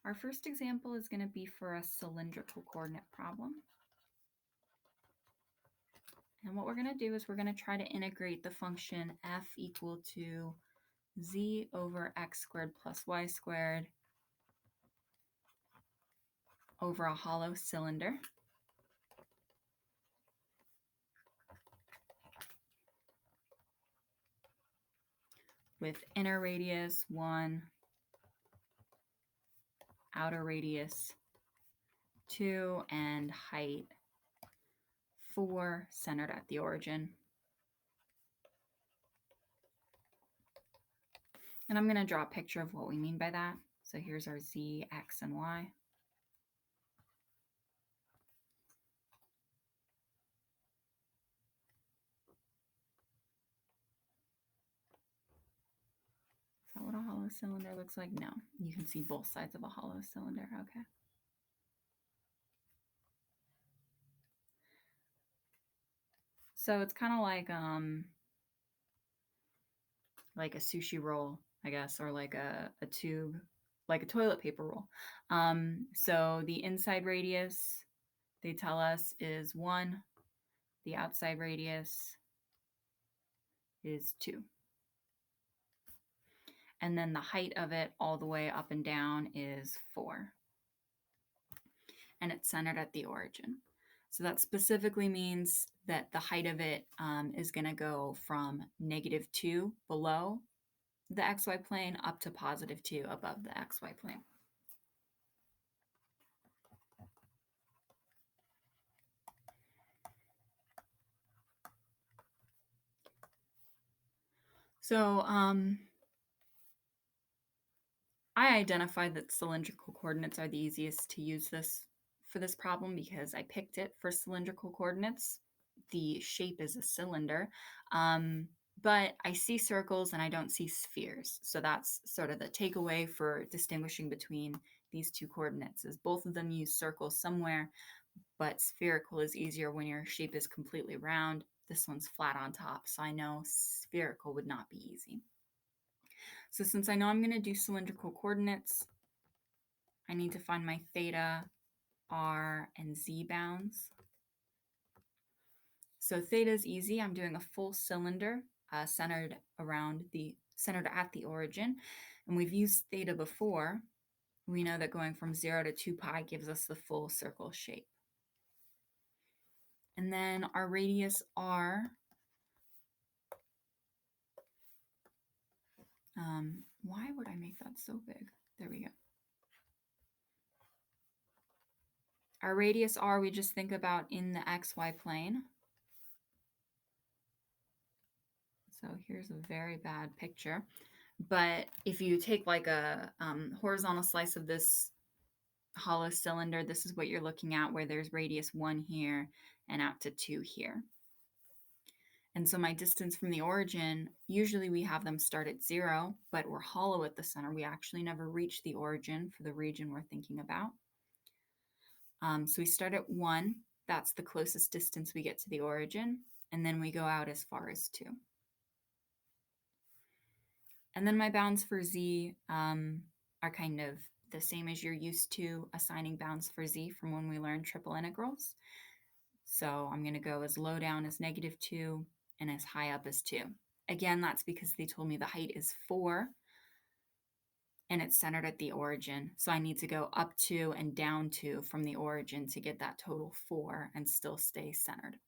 Our first example is going to be for a cylindrical coordinate problem. And what we're going to do is we're going to try to integrate the function f equal to z over x squared plus y squared over a hollow cylinder. With inner radius 1, outer radius 2, and height 4, centered at the origin. And I'm going to draw a picture of what we mean by that. So here's our z, x, and y. Is that what a hollow cylinder looks like? No, you can see both sides of a hollow cylinder. Okay. So it's kind of like a sushi roll, I guess, or like a tube, like a toilet paper roll. So the inside radius, they tell us, is 1. The outside radius is 2. And then the height of it all the way up and down is 4. And it's centered at the origin. So that specifically means that the height of it is going to go from -2 below the xy plane up to +2 above the xy plane. So I identified that cylindrical coordinates are the easiest to use for this problem because I picked it for cylindrical coordinates. The shape is a cylinder, but I see circles and I don't see spheres. So that's sort of the takeaway for distinguishing between these two coordinates, is both of them use circles somewhere, but spherical is easier when your shape is completely round. This one's flat on top, so I know spherical would not be easy. So since I know I'm going to do cylindrical coordinates, I need to find my theta, r, and z bounds. So theta is easy. I'm doing a full cylinder centered at the origin. And we've used theta before. We know that going from 0 to 2 pi gives us the full circle shape. And then our radius r, why would I make that so big? There we go. Our radius r, we just think about in the xy plane. So here's a very bad picture. But if you take like a horizontal slice of this hollow cylinder, this is what you're looking at, where there's radius 1 here and out to 2 here. And so my distance from the origin, usually we have them start at 0, but we're hollow at the center. We actually never reach the origin for the region we're thinking about. So we start at 1. That's the closest distance we get to the origin. And then we go out as far as 2. And then my bounds for z are kind of the same as you're used to assigning bounds for z from when we learned triple integrals. So I'm going to go as low down as -2 and as high up as 2. Again, that's because they told me the height is 4 and it's centered at the origin. So I need to go up 2 and down 2 from the origin to get that total 4 and still stay centered.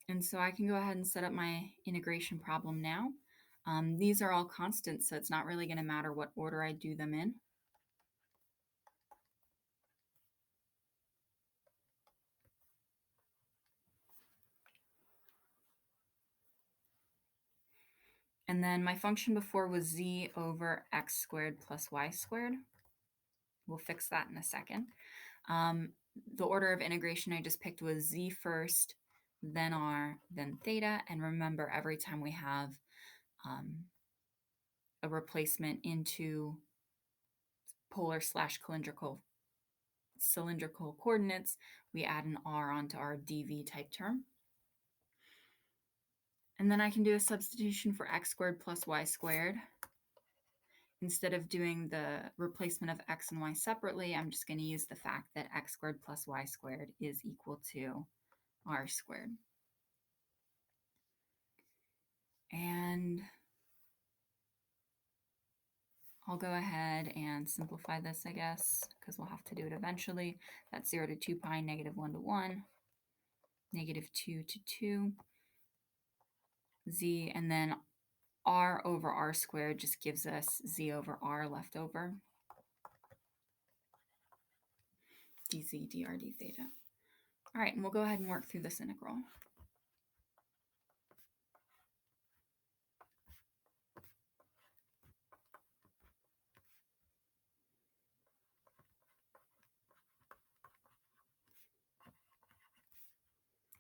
And so I can go ahead and set up my integration problem now. These are all constants, so it's not really going to matter what order I do them in. And then my function before was z over x squared plus y squared. We'll fix that in a second. The order of integration I just picked was z first, then r, then theta. And remember, every time we have a replacement into polar / cylindrical coordinates, we add an r onto our dv type term. And then I can do a substitution for x squared plus y squared. instead of doing the replacement of x and y separately, I'm just going to use the fact that x squared plus y squared is equal to r squared. And I'll go ahead and simplify this, I guess, because we'll have to do it eventually. That's 0 to 2 pi, negative 1 to 1, negative 2 to 2, z, and then r over r squared just gives us z over r left over, dz dr d theta. All right, and we'll go ahead and work through this integral.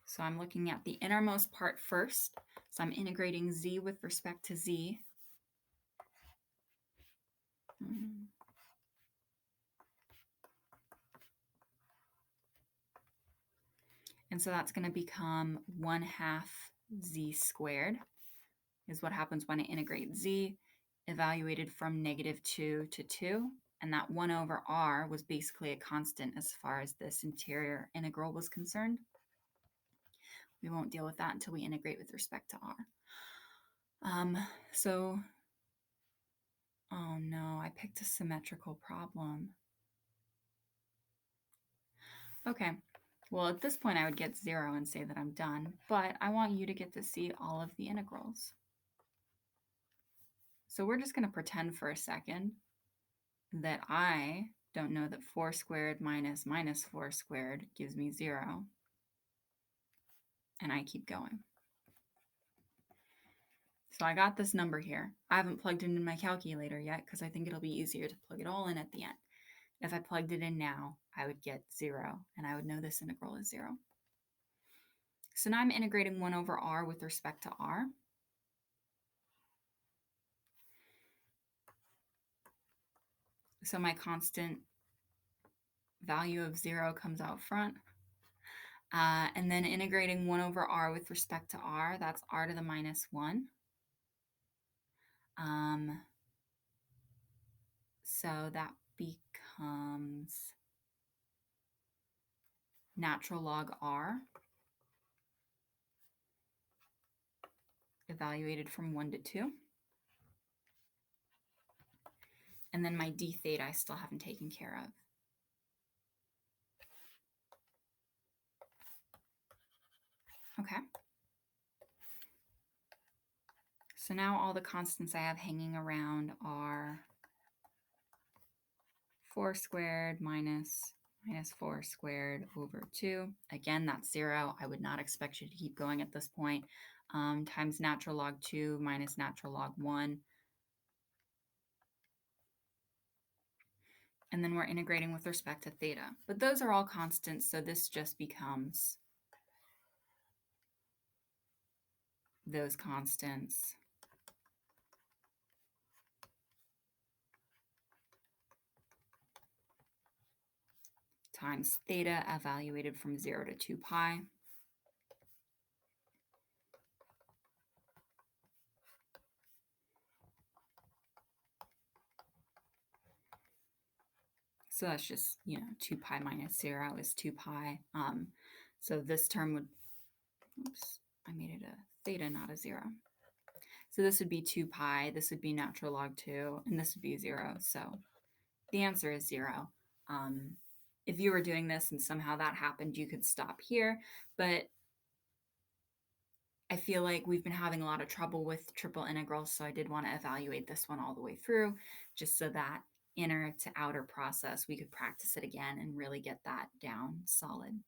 So I'm looking at the innermost part first. So I'm integrating z with respect to z. And so that's going to become 1/2 z squared is what happens when I integrate z, evaluated from negative 2 to 2. And that 1 over r was basically a constant as far as this interior integral was concerned. We won't deal with that until we integrate with respect to r. Oh no, I picked a symmetrical problem. Okay, well at this point I would get 0 and say that I'm done, but I want you to get to see all of the integrals. So we're just going to pretend for a second that I don't know that 4 squared minus 4 squared gives me 0, and I keep going. So I got this number here. I haven't plugged it in my calculator yet because I think it'll be easier to plug it all in at the end. If I plugged it in now, I would get 0, and I would know this integral is 0. So now I'm integrating 1 over r with respect to r. So my constant value of 0 comes out front. And then integrating 1 over r with respect to r, that's r to the minus 1. So that becomes natural log r, evaluated from 1 to 2. And then my d theta I still haven't taken care of. Okay. So now all the constants I have hanging around are 4 squared minus 4 squared over 2. Again, that's 0. I would not expect you to keep going at this point. Times natural log 2 minus natural log 1. And then we're integrating with respect to theta. But those are all constants, so this just becomes those constants times theta, evaluated from 0 to 2 pi. So that's just, 2 pi minus 0 is 2 pi. So this term would, oops, I made it a theta, not a 0. So this would be 2 pi, this would be natural log 2, and this would be 0. So the answer is 0. If you were doing this and somehow that happened, you could stop here. But I feel like we've been having a lot of trouble with triple integrals, so I did want to evaluate this one all the way through, just so that inner to outer process, we could practice it again and really get that down solid.